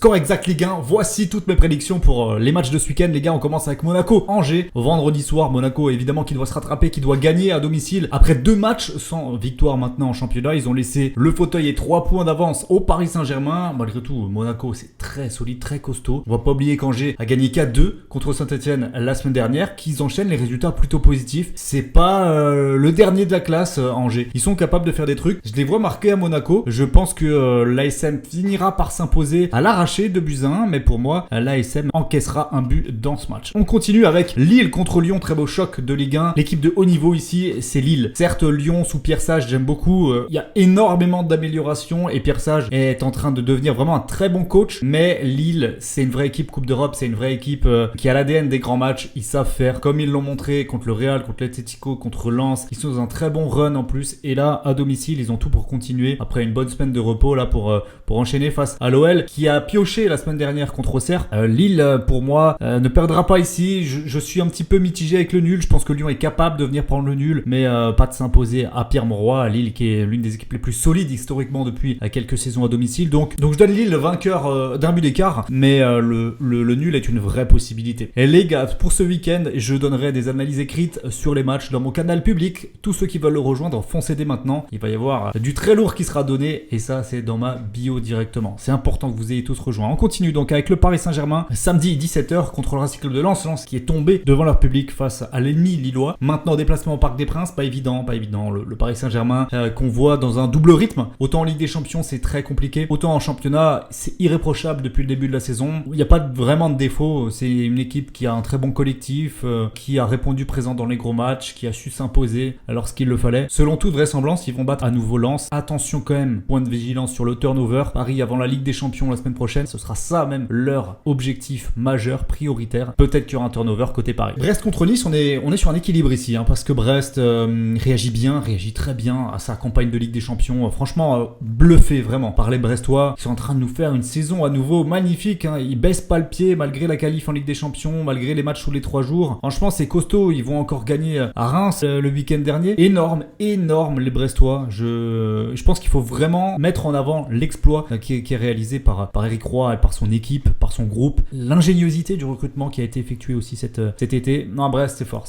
Score exact Ligue 1, voici toutes mes prédictions pour les matchs de ce week-end. Les gars, on commence avec Monaco-Angers. Vendredi soir, Monaco évidemment qui doit se rattraper, qui doit gagner à domicile. Après 2 matchs sans victoire maintenant en championnat, ils ont laissé le fauteuil et 3 points d'avance au Paris Saint-Germain. Malgré tout, Monaco c'est très solide, très costaud. On va pas oublier qu'Angers a gagné 4-2 contre Saint-Etienne la semaine dernière, qu'ils enchaînent les résultats plutôt positifs. C'est pas le dernier de la classe, Angers. Ils sont capables de faire des trucs. Je les vois marquer à Monaco. Je pense que l'ASM finira par s'imposer à l'arraché de buts à 1, mais pour moi, l'ASM encaissera un but dans ce match. On continue avec Lille contre Lyon, très beau choc de Ligue 1. L'équipe de haut niveau ici, c'est Lille. Certes, Lyon sous Pierre Sage, j'aime beaucoup. Il y a énormément d'améliorations et Pierre Sage est en train de devenir vraiment un très bon coach, mais Lille, c'est une vraie équipe Coupe d'Europe, c'est une vraie équipe qui a l'ADN des grands matchs. Ils savent faire, comme ils l'ont montré contre le Real, contre l'Atlético, contre Lens. Ils sont dans un très bon run en plus, et là, à domicile, ils ont tout pour continuer après une bonne semaine de repos là pour enchaîner face à l'OL qui a pioché la semaine dernière contre Auxerre. Lille, pour moi, ne perdra pas ici. Je suis un petit peu mitigé avec le nul. Je pense que Lyon est capable de venir prendre le nul, mais pas de s'imposer à Pierre-Mauroy, à Lille qui est l'une des équipes les plus solides historiquement depuis quelques saisons à domicile. Donc je donne Lille vainqueur d'un but d'écart, mais le nul est une vraie possibilité. Et les gars, pour ce week-end, je donnerai des analyses écrites sur les matchs dans mon canal public. Tous ceux qui veulent le rejoindre, foncez dès maintenant. Il va y avoir du très lourd qui sera donné, et ça c'est dans ma bio directement. C'est important que vous ayez tous rejoints. On continue donc avec le Paris Saint-Germain, samedi 17h contre le Racing Club de Lens. Lens qui est tombé devant leur public face à l'ennemi lillois. Maintenant déplacement au Parc des Princes, pas évident. Le Paris Saint-Germain qu'on voit dans un double rythme. Autant en Ligue des Champions c'est très compliqué, autant en championnat c'est irréprochable depuis le début de la saison. Il n'y a pas vraiment de défaut. C'est une équipe qui a un très bon collectif, qui a répondu présent dans les gros matchs, qui a su s'imposer lorsqu'il le fallait. Selon toute vraisemblance, ils vont battre à nouveau Lens. Attention quand même, point de vigilance sur le turnover. Paris avant la Ligue des Champions la semaine prochaine, ce sera ça même leur objectif majeur, prioritaire. Peut-être qu'il y aura un turnover côté Paris. Brest contre Nice, on est sur un équilibre ici, parce que Brest réagit très bien à sa campagne de Ligue des Champions. Franchement, bluffé vraiment par les Brestois. Ils sont en train de nous faire une saison à nouveau magnifique. Ils baissent pas le pied malgré la qualif en Ligue des Champions, malgré les matchs tous les 3 jours. Franchement, c'est costaud. Ils vont encore gagner à Reims le week-end dernier. Énorme les Brestois. Je pense qu'il faut vraiment mettre en avant l'exploit qui est réalisé par Eric Roy et par son équipe, par son groupe. L'ingéniosité du recrutement qui a été effectué aussi cet été. Non, Brest, c'est fort.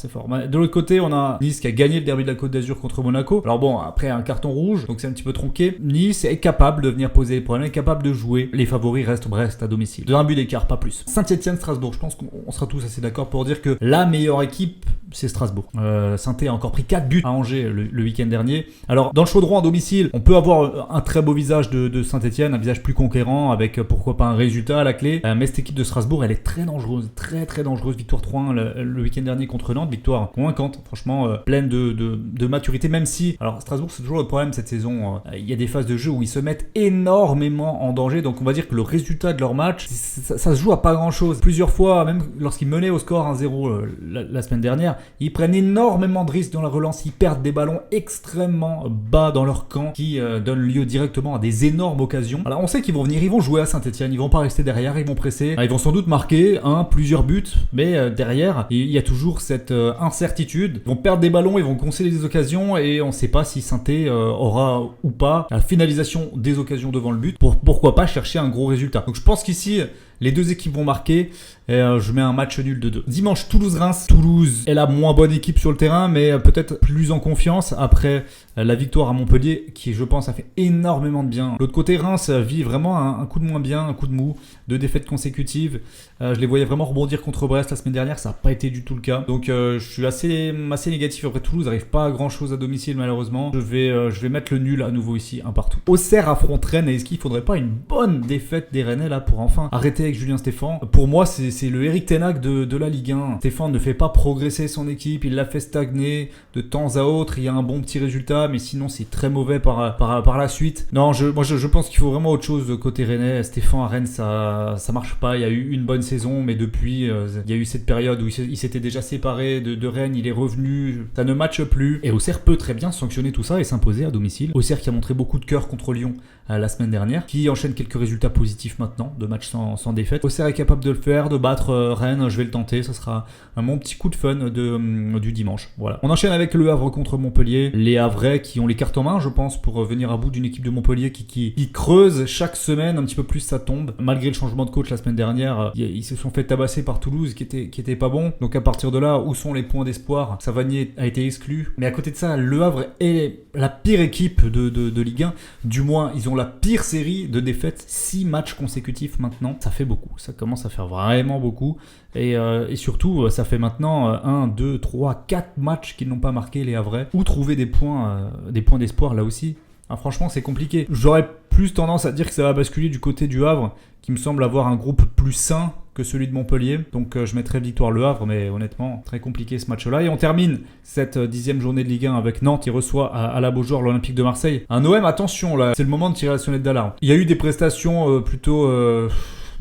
De l'autre côté, on a Nice qui a gagné le derby de la Côte d'Azur contre Monaco. Alors bon, après un carton rouge, donc c'est un petit peu tronqué. Nice est capable de venir poser les problèmes, est capable de jouer. Les favoris restent Brest à domicile. De un but d'écart, pas plus. Saint-Etienne, Strasbourg. Je pense qu'on sera tous assez d'accord pour dire que la meilleure équipe, c'est Strasbourg. Saint-Etienne a encore pris 4 buts à Angers le week-end dernier. Alors, dans le chaudron à domicile, on peut avoir un très beau visage de Saint-Etienne, un visage plus conquérant avec pourquoi pas un résultat à la clé. Mais cette équipe de Strasbourg, elle est très dangereuse, très dangereuse. Victoire 3-1 le week-end dernier contre Nantes, victoire convaincante, franchement pleine de maturité, même si, alors Strasbourg c'est toujours le problème cette saison, il y a des phases de jeu où ils se mettent énormément en danger, donc on va dire que le résultat de leur match, ça se joue à pas grand chose. Plusieurs fois, même lorsqu'ils menaient au score 1-0 la semaine dernière, ils prennent énormément de risques dans la relance, ils perdent des ballons extrêmement bas dans leur camp qui donnent lieu directement à des énormes occasions. Alors on sait qu'ils vont venir, ils vont jouer à Saint-Etienne, ils vont pas rester derrière, ils vont presser, ils vont sans doute marquer plusieurs buts, mais derrière il y a toujours cette incertitude. Ils vont perdre des ballons, ils vont concéder des occasions et on sait pas si Saint-Etienne aura ou pas la finalisation des occasions devant le but pour pourquoi pas chercher un gros résultat. Donc je pense qu'ici les deux équipes vont marquer et je mets un match nul de 2. Dimanche, Toulouse-Reims. Toulouse est la moins bonne équipe sur le terrain, mais peut-être plus en confiance après la victoire à Montpellier qui, je pense, a fait énormément de bien. L'autre côté, Reims vit vraiment un coup de moins bien, un coup de mou, 2 défaites consécutives. Je les voyais vraiment rebondir contre Brest la semaine dernière, ça n'a pas été du tout le cas. Donc je suis assez négatif. Après, Toulouse n'arrive pas à grand chose à domicile malheureusement. Je vais mettre le nul à nouveau ici, un partout. Auxerre affronte Rennes, et est-ce qu'il ne faudrait pas une bonne défaite des Rennais là pour enfin arrêter avec Julien Stéphan? Pour moi, c'est le Eric Ten Hag de la Ligue 1. Stéphan ne fait pas progresser son équipe, il l'a fait stagner de temps à autre. Il y a un bon petit résultat, mais sinon c'est très mauvais par la suite. Non, je pense qu'il faut vraiment autre chose de côté Rennais. Stéphan à Rennes, ça marche pas. Il y a eu une bonne saison, mais depuis, il y a eu cette période où il s'était déjà séparé de Rennes, il est revenu, ça ne matche plus. Et Auxerre peut très bien sanctionner tout ça et s'imposer à domicile. Auxerre qui a montré beaucoup de cœur contre Lyon la semaine dernière, qui enchaîne quelques résultats positifs maintenant, de matchs sans défaite. Auxerre est capable de le faire, de battre Rennes, je vais le tenter, ça sera mon petit coup de fun du dimanche. Voilà. On enchaîne avec Le Havre contre Montpellier. Les Havrais Havrais qui ont les cartes en main, je pense, pour venir à bout d'une équipe de Montpellier qui creuse chaque semaine un petit peu plus sa tombe. Malgré le changement de coach la semaine dernière, ils se sont fait tabasser par Toulouse qui était pas bon. Donc à partir de là, où sont les points d'espoir? Savanier a été exclu. Mais à côté de ça, Le Havre est la pire équipe de Ligue 1. Du moins, ils ont la pire série de défaites. 6 matchs consécutifs maintenant. Ça fait beaucoup. Ça commence à faire vraiment beaucoup. Et surtout, ça fait maintenant 1, 2, 3, 4 matchs qu'ils n'ont pas marqué, les Havrais. Où trouver des points d'espoir là aussi? Franchement, c'est compliqué. J'aurais plus tendance à dire que ça va basculer du côté du Havre, qui me semble avoir un groupe plus sain que celui de Montpellier. Donc je mettrais victoire Le Havre, mais honnêtement, très compliqué ce match-là. Et on termine cette 10e journée de Ligue 1 avec Nantes qui reçoit à la Beaujoire l'Olympique de Marseille. Un OM, attention là, c'est le moment de tirer la sonnette d'alarme. Il y a eu des prestations plutôt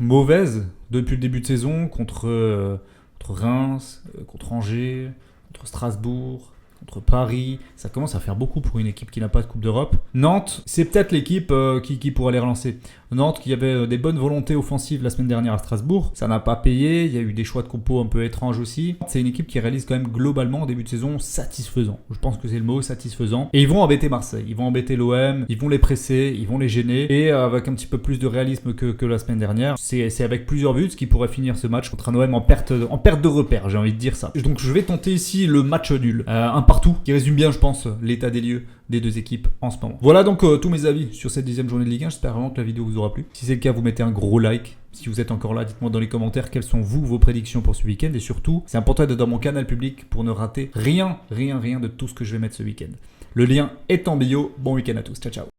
mauvaises depuis le début de saison contre Reims, contre Angers, contre Strasbourg, contre Paris. Ça commence à faire beaucoup pour une équipe qui n'a pas de Coupe d'Europe. Nantes, c'est peut-être l'équipe qui pourrait les relancer. Nantes qui avait des bonnes volontés offensives la semaine dernière à Strasbourg, ça n'a pas payé, il y a eu des choix de compos un peu étranges aussi. C'est une équipe qui réalise quand même globalement au début de saison satisfaisant. Je pense que c'est le mot, satisfaisant. Et ils vont embêter Marseille, ils vont embêter l'OM, ils vont les presser, ils vont les gêner. Et avec un petit peu plus de réalisme que la semaine dernière, c'est avec plusieurs buts qui pourrait finir ce match contre un OM en perte de repère, j'ai envie de dire ça. Donc je vais tenter ici le match nul, un partout, qui résume bien je pense l'état des lieux des deux équipes en ce moment. Voilà donc tous mes avis sur cette 10e journée de Ligue 1. J'espère vraiment que la vidéo vous aura plu. Si c'est le cas, vous mettez un gros like. Si vous êtes encore là, dites-moi dans les commentaires quelles sont vos prédictions pour ce week-end. Et surtout, c'est important d'être dans mon canal public pour ne rater rien de tout ce que je vais mettre ce week-end. Le lien est en bio. Bon week-end à tous. Ciao, ciao.